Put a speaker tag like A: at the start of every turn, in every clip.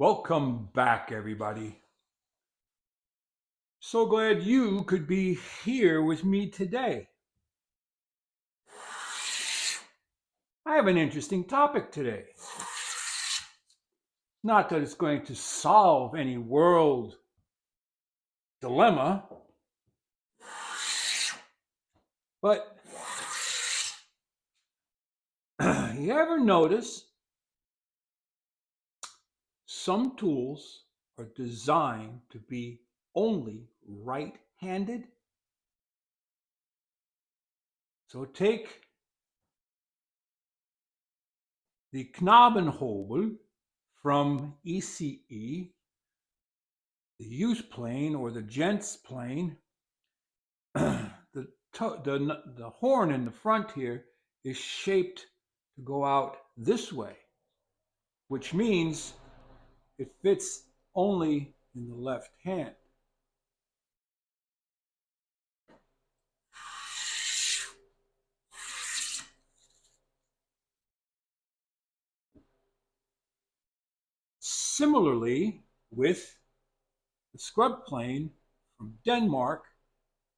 A: Welcome back, everybody. So glad you could be here with me today. I have an interesting topic today. Not that it's going to solve any world dilemma, but you ever notice some tools are designed to be only right handed? So take the Knabenhobel from ECE, the youth plane or the gents plane. The horn in the front here is shaped to go out this way, which means it fits only in the left hand. Similarly, with the scrub plane from Denmark,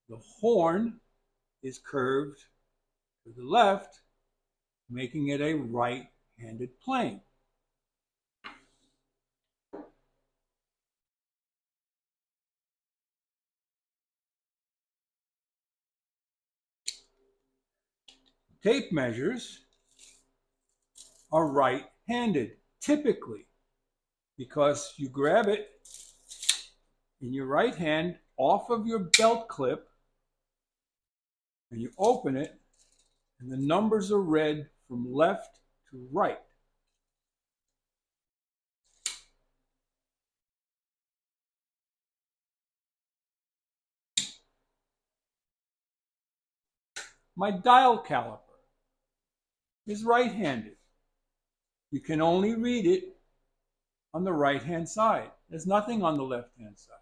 A: the horn is curved to the left, making it a right-handed plane. Tape measures are right-handed, typically, because you grab it in your right hand off of your belt clip and you open it, and the numbers are read from left to right. My dial caliper is right-handed. You can only read it on the right-hand side. There's nothing on the left-hand side.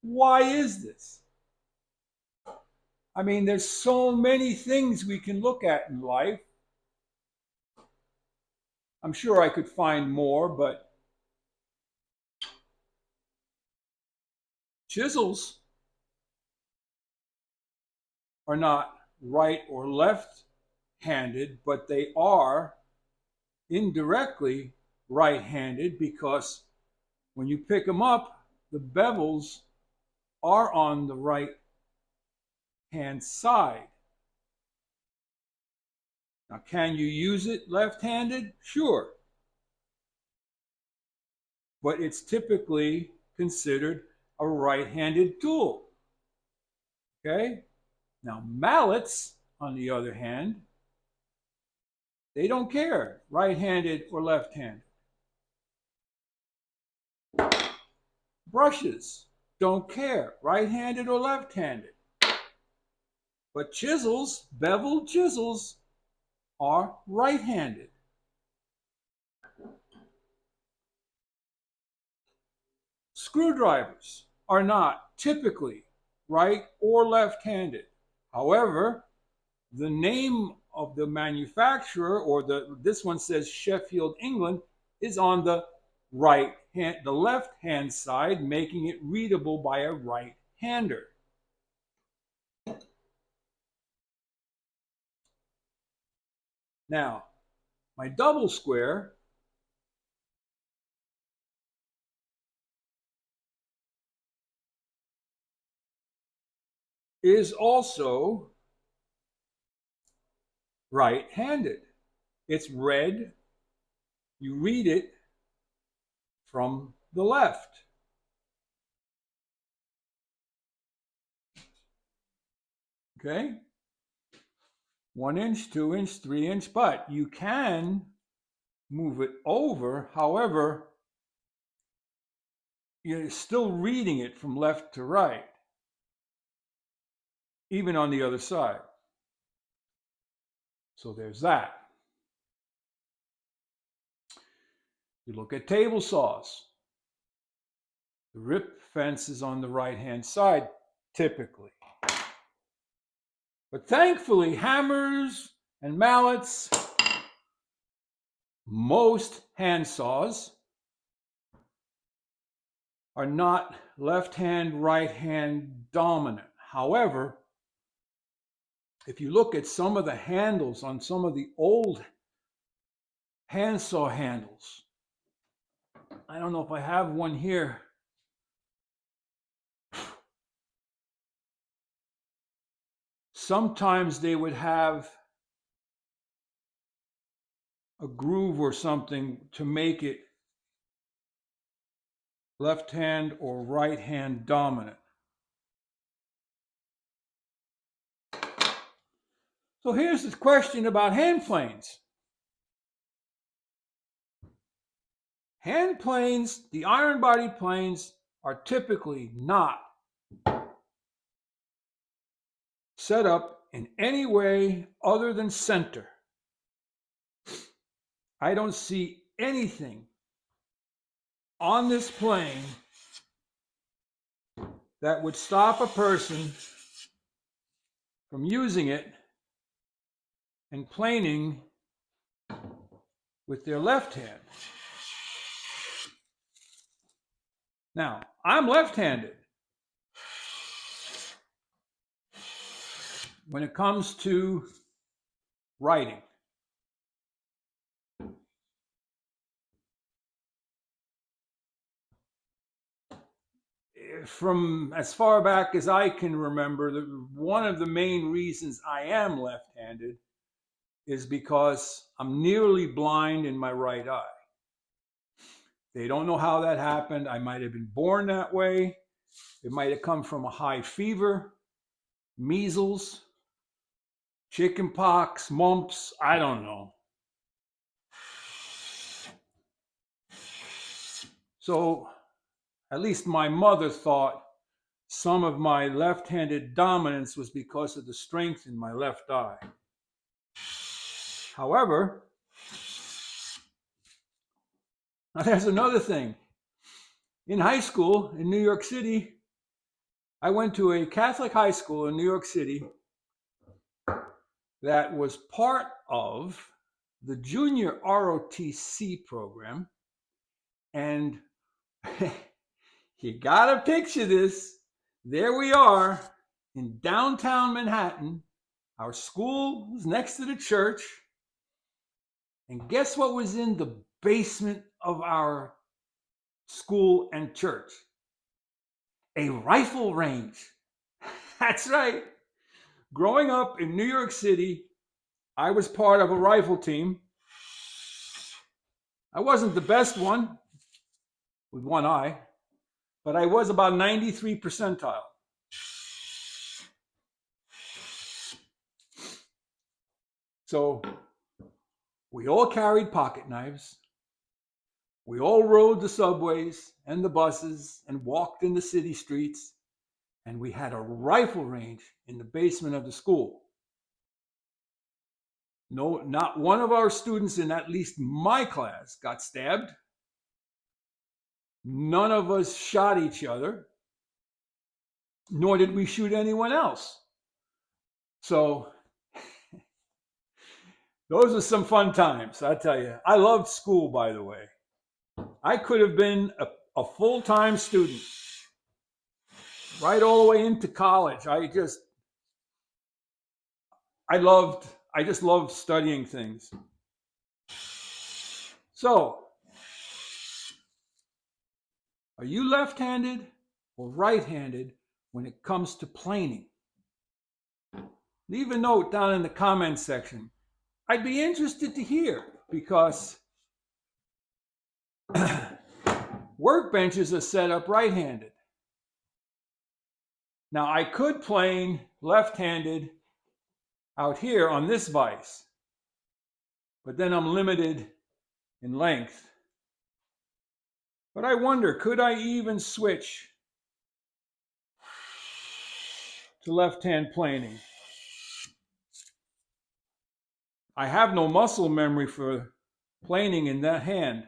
A: Why is this? I mean, there's so many things we can look at in life. I'm sure I could find more, but chisels are not right or left-handed, but they are indirectly right-handed because when you pick them up, the bevels are on the right-hand side. Now, can you use it left-handed? Sure. But it's typically considered a right-handed tool. Okay? Now, mallets, on the other hand, they don't care, right-handed or left-handed. Brushes don't care, right-handed or left-handed. But chisels, beveled chisels, are right-handed. Screwdrivers are not typically right or left-handed. However, the name of the manufacturer, or this one says Sheffield, England, is on the the left hand side, making it readable by a right-hander. Now, my double square is also right-handed. It's red. You read it from the left. Okay? 1 inch, 2 inch, 3 inch, but you can move it over. However, you're still reading it from left to right, even on the other side. So there's that. You look at table saws. The rip fence is on the right-hand side, typically. But thankfully, hammers and mallets, most hand saws are not left hand, right hand dominant. However, if you look at some of the handles on some of the old handsaw handles, I don't know if I have one here. Sometimes they would have a groove or something to make it left hand or right hand dominant. So here's the question about hand planes. Hand planes, the iron body planes, are typically not set up in any way other than center. I don't see anything on this plane that would stop a person from using it and planing with their left hand. Now, I'm left-handed. When it comes to writing, from as far back as I can remember, one of the main reasons I am left-handed is because I'm nearly blind in my right eye. They don't know how that happened. I might have been born that way. It might have come from a high fever, measles, chickenpox, mumps, I don't know. So at least my mother thought some of my left-handed dominance was because of the strength in my left eye. However, now there's another thing. In high school in New York City, I went to a Catholic high school in New York City that was part of the junior ROTC program. And you gotta picture this. There we are in downtown Manhattan. Our school was next to the church. And guess what was in the basement of our school and church? A rifle range. That's right. Growing up in New York City, I was part of a rifle team. I wasn't the best one with one eye, but I was about 93 percentile. So we all carried pocket knives. We all rode the subways and the buses and walked in the city streets. And we had a rifle range in the basement of the school. No, not one of our students in at least my class got stabbed. None of us shot each other, nor did we shoot anyone else. So those were some fun times, I tell you. I loved school, by the way. I could have been a full-time student right all the way into college. I just loved studying things. So, are you left-handed or right-handed when it comes to planing? Leave a note down in the comments section. I'd be interested to hear because workbenches are set up right-handed. Now, I could plane left-handed out here on this vise, but then I'm limited in length. But I wonder, could I even switch to left-hand planing? I have no muscle memory for planing in that hand.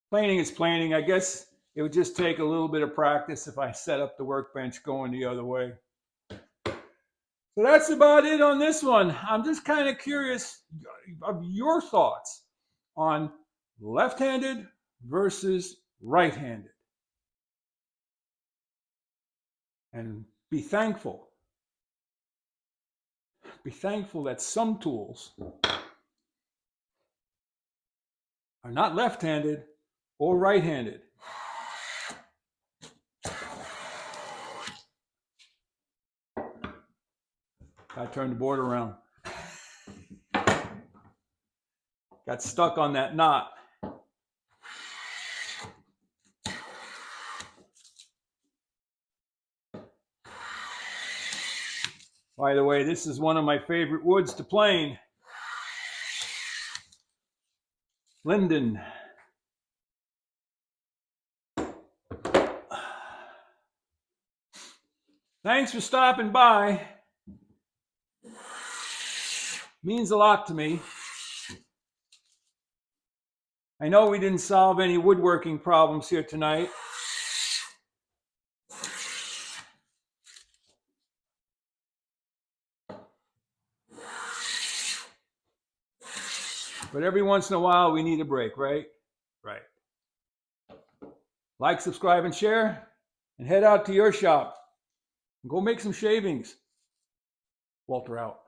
A: Planing is planing. I guess it would just take a little bit of practice if I set up the workbench going the other way. So that's about it on this one. I'm just kind of curious of your thoughts on left-handed versus right-handed. And be thankful. Be thankful that some tools are not left-handed or right-handed. I turned the board around. Got stuck on that knot. By the way, this is one of my favorite woods to plane. Linden. Thanks for stopping by. Means a lot to me. I know we didn't solve any woodworking problems here tonight. But every once in a while, we need a break, right? Right. Like, subscribe, and share, and head out to your shop and go make some shavings. Walter out.